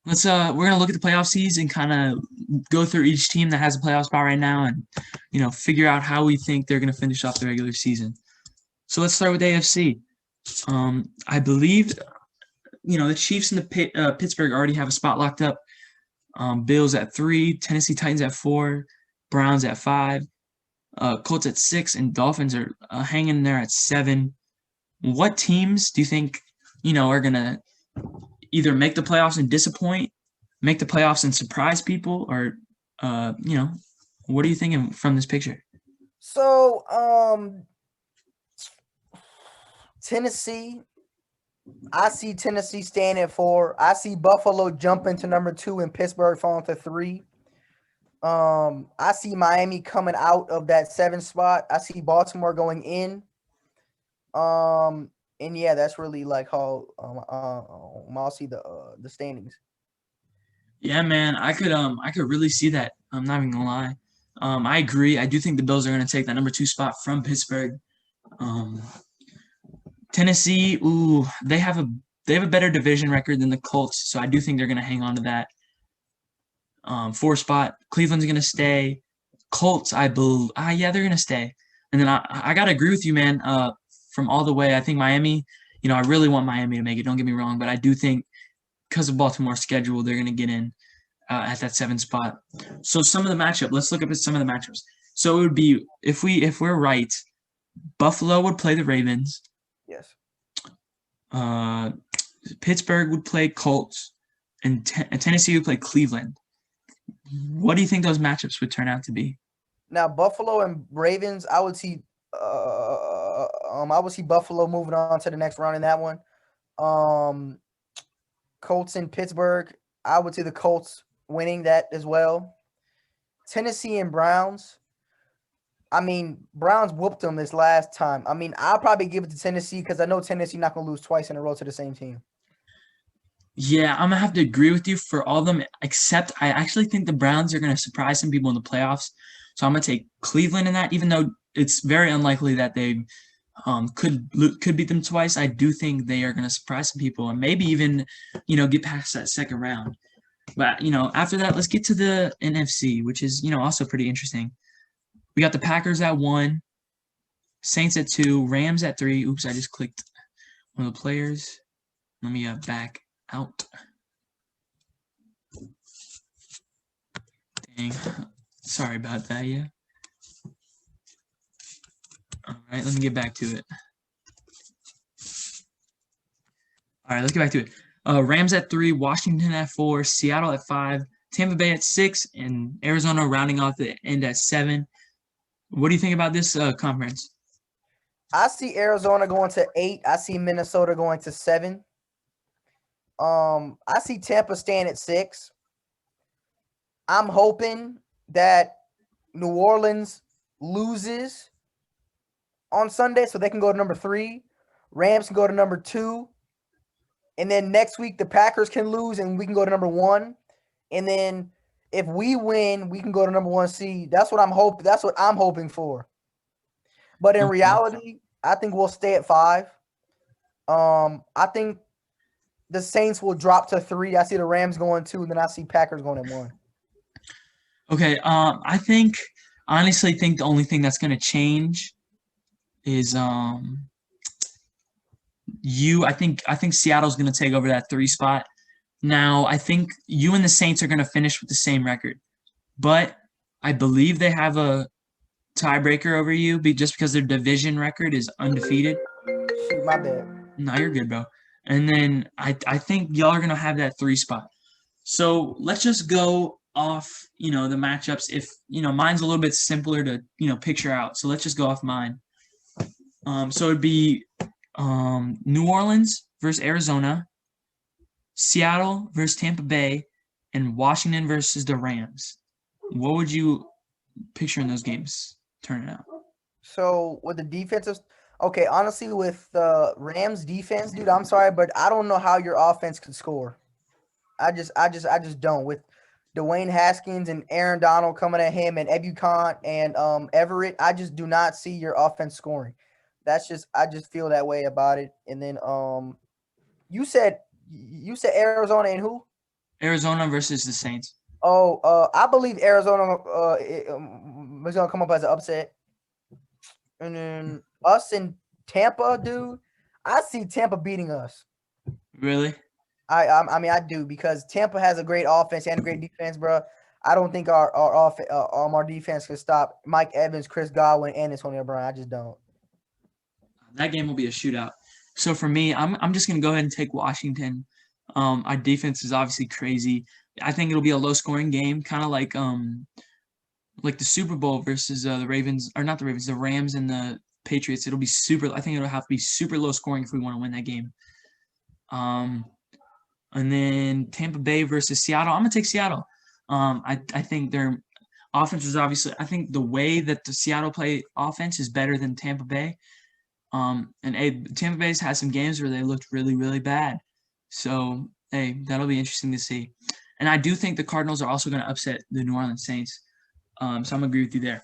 We're gonna look at the playoff seeds and kind of go through each team that has a playoff spot right now, and figure out how we think they're gonna finish off the regular season. So let's start with AFC. I believe the Chiefs and the Pittsburgh already have a spot locked up. Bills at 3, Tennessee Titans at 4, Browns at 5, Colts at 6, and Dolphins are hanging there at 7. What teams do you think are gonna either make the playoffs and disappoint, make the playoffs and surprise people, or what are you thinking from this picture? So, Tennessee, I see Tennessee staying at 4. I see Buffalo jumping to number 2 and Pittsburgh falling to 3. I see Miami coming out of that 7 spot. I see Baltimore going in. And yeah, that's really like how I'll see the standings. Yeah, man, I could really see that. I'm not even gonna lie. I agree. I do think the Bills are gonna take that number 2 spot from Pittsburgh. Um, Tennessee, ooh, they have a better division record than the Colts, so I do think they're gonna hang on to that 4 spot. Cleveland's gonna stay. Colts, I believe, yeah, they're gonna stay. And then I gotta agree with you, man. From all the way, I think Miami. I really want Miami to make it. Don't get me wrong, but I do think because of Baltimore's schedule, they're gonna get in at that 7 spot. So some of the matchup. Let's look up at some of the matchups. So it would be if we're right, Buffalo would play the Ravens. Yes. Uh, Pittsburgh would play Colts, and Tennessee would play Cleveland. What do you think those matchups would turn out to be? Now Buffalo and Ravens, I would see Buffalo moving on to the next round in that one. Um, Colts and Pittsburgh, I would see the Colts winning that as well. Tennessee and Browns. I mean, Browns whooped them this last time. I mean, I'll probably give it to Tennessee because I know Tennessee not gonna lose twice in a row to the same team. Yeah, I'm gonna have to agree with you for all of them, except I actually think the Browns are gonna surprise some people in the playoffs. So I'm gonna take Cleveland in that, even though it's very unlikely that they could beat them twice. I do think they are gonna surprise some people and maybe even get past that second round. But after that, let's get to the NFC, which is also pretty interesting. We got the Packers at 1, Saints at 2, Rams at 3. Oops, I just clicked one of the players. Let me back out. Dang. Sorry about that, yeah. All right, let me get back to it. All right, let's get back to it. Rams at 3, Washington at 4, Seattle at 5, Tampa Bay at 6, and Arizona rounding off the end at 7. What do you think about this conference? I see Arizona going to 8. I see Minnesota going to 7. I see Tampa staying at 6. I'm hoping that New Orleans loses on Sunday so they can go to number 3. Rams can go to number 2. And then next week the Packers can lose and we can go to number 1. And then if we win, we can go to number 1 seed. That's what I'm hoping for. But in Okay. reality, I think we'll stay at 5. I think the Saints will drop to 3. I see the Rams going 2, and then I see Packers going at 1. Okay. Honestly think the only thing that's gonna change is I think Seattle's gonna take over that 3 spot. Now I think you and the Saints are gonna finish with the same record, but I believe they have a tiebreaker over you, just because their division record is undefeated. Shoot, my bad. No, you're good, bro. And then I think y'all are gonna have that 3 spot. So let's just go off, the matchups. If mine's a little bit simpler to picture out. So let's just go off mine. So it'd be New Orleans versus Arizona, Seattle versus Tampa Bay, and Washington versus the Rams. What would you picture in those games turning out? So with the defensive, okay, honestly, with the Rams defense, dude, I'm sorry, but I don't know how your offense could score. I just don't. With Dwayne Haskins and Aaron Donald coming at him and Ebukant and Everett, I just do not see your offense scoring. I just feel that way about it. And then you said Arizona and who? Arizona versus the Saints. Oh, I believe Arizona is gonna come up as an upset, and then us and Tampa, dude. I see Tampa beating us. Really? I mean I do because Tampa has a great offense and a great defense, bro. I don't think our defense can stop Mike Evans, Chris Godwin, and Antonio Brown. I just don't. That game will be a shootout. So for me, I'm just gonna go ahead and take Washington. Our defense is obviously crazy. I think it'll be a low scoring game, kind of like the Super Bowl versus the Ravens, or not the Ravens, the Rams and the Patriots. It'll be super. I think it'll have to be super low scoring if we want to win that game. Um, and then Tampa Bay versus Seattle. I'm gonna take Seattle. I think their offense is obviously. I think the way that the Seattle play offense is better than Tampa Bay. And Tampa Bay's had some games where they looked really, really bad. So, hey, that'll be interesting to see. And I do think the Cardinals are also going to upset the New Orleans Saints. So I'm going to agree with you there.